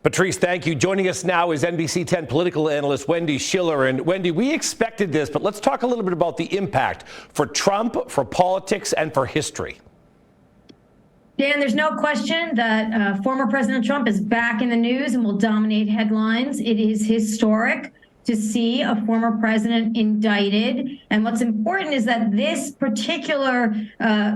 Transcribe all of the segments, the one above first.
Patrice, thank you. Joining us now is NBC 10 political analyst Wendy Schiller. And Wendy, we expected this, but let's talk a little bit about the impact for Trump, for politics, and for history. Dan, there's no question that former President Trump is back in the news and will dominate headlines. It is historic to see a former president indicted. And what's important is that this particular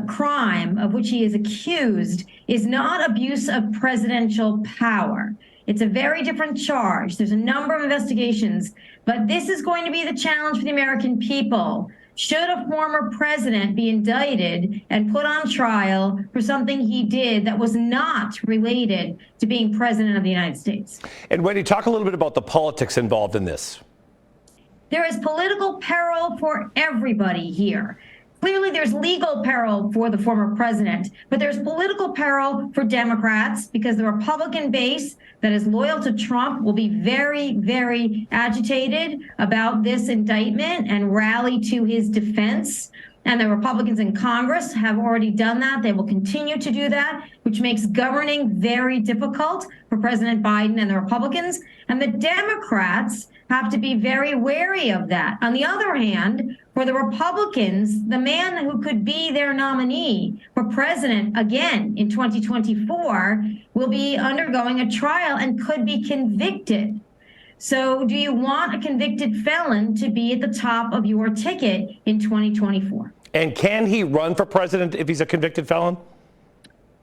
crime of which he is accused is not abuse of presidential power. It's a very different charge. There's a number of investigations, but this is going to be the challenge for the American people. Should a former president be indicted and put on trial for something he did that was not related to being president of the United States? And Wendy, talk a little bit about the politics involved in this. There is political peril for everybody here. Clearly, there's legal peril for the former president, but there's political peril for Democrats because the Republican base that is loyal to Trump will be very, very agitated about this indictment and rally to his defense. And the Republicans in Congress have already done that. They will continue to do that, which makes governing very difficult for President Biden and the Republicans. And the Democrats have to be very wary of that. On the other hand, for the Republicans, the man who could be their nominee for president again in 2024 will be undergoing a trial and could be convicted. So do you want a convicted felon to be at the top of your ticket in 2024? And can he run for president if he's a convicted felon?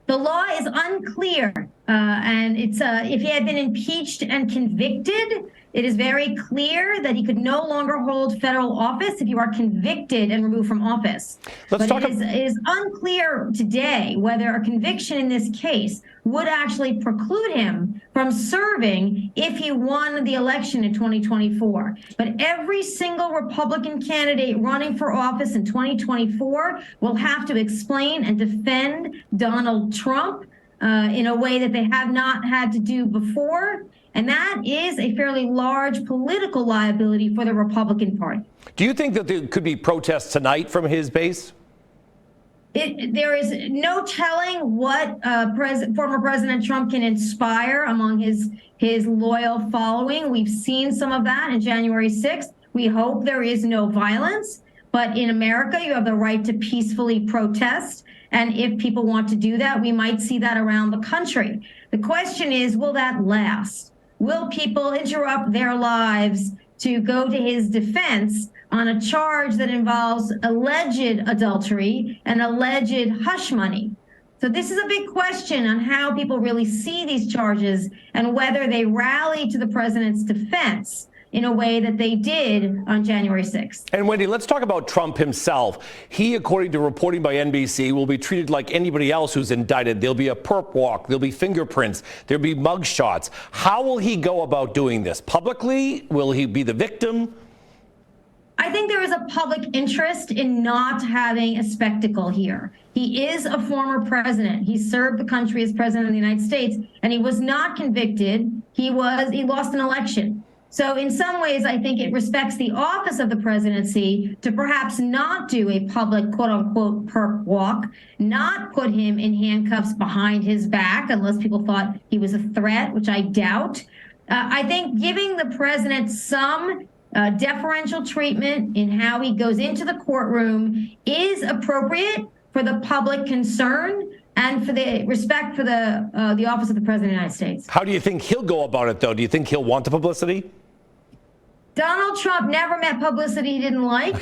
The law is unclear, and it's if he had been impeached and convicted, it is very clear that he could no longer hold federal office if you are convicted and removed from office. But it is unclear today whether a conviction in this case would actually preclude him from serving if he won the election in 2024. But every single Republican candidate running for office in 2024 will have to explain and defend Donald Trump in a way that they have not had to do before. And that is a fairly large political liability for the Republican Party. Do you think that there could be protests tonight from his base? There is no telling what former President Trump can inspire among his loyal following. We've seen some of that in January 6th. We hope there is no violence. But in America, you have the right to peacefully protest. And if people want to do that, we might see that around the country. The question is, will that last? Will people interrupt their lives to go to his defense on a charge that involves alleged adultery and alleged hush money? So this is a big question on how people really see these charges and whether they rally to the president's defense in a way that they did on January 6th. And Wendy, let's talk about Trump himself. He, according to reporting by NBC, will be treated like anybody else who's indicted. There'll be a perp walk, there'll be fingerprints, there'll be mug shots. How will he go about doing this? Publicly? Will he be the victim? I think there is a public interest in not having a spectacle here. He is a former president. He served the country as president of the United States, and he was not convicted. He lost an election. So in some ways, I think it respects the office of the presidency to perhaps not do a public, quote unquote, perp walk, not put him in handcuffs behind his back, unless people thought he was a threat, which I doubt. I think giving the president some deferential treatment in how he goes into the courtroom is appropriate for the public concern and for the respect for the office of the president of the United States. How do you think he'll go about it, though? Do you think he'll want the publicity? Donald Trump never met publicity he didn't like.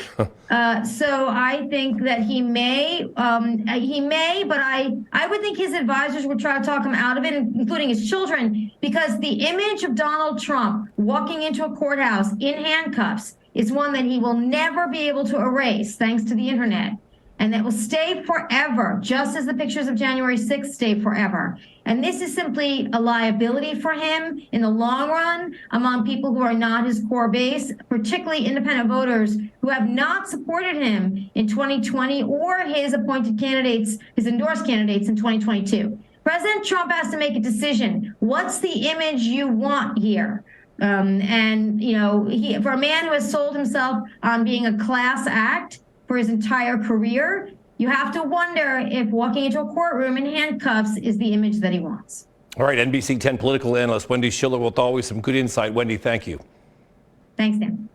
So I think that he may, but I would think his advisors would try to talk him out of it, including his children, because the image of Donald Trump walking into a courthouse in handcuffs is one that he will never be able to erase, thanks to the internet. And that will stay forever, just as the pictures of January 6th stay forever. And this is simply a liability for him in the long run among people who are not his core base, particularly independent voters who have not supported him in 2020 or his appointed candidates, his endorsed candidates in 2022. President Trump has to make a decision. What's the image you want here? And, you know, for a man who has sold himself on being a class act for his entire career, you have to wonder if walking into a courtroom in handcuffs is the image that he wants. All right, NBC 10 political analyst Wendy Schiller with always some good insight. Wendy, thank you. Thanks, Dan.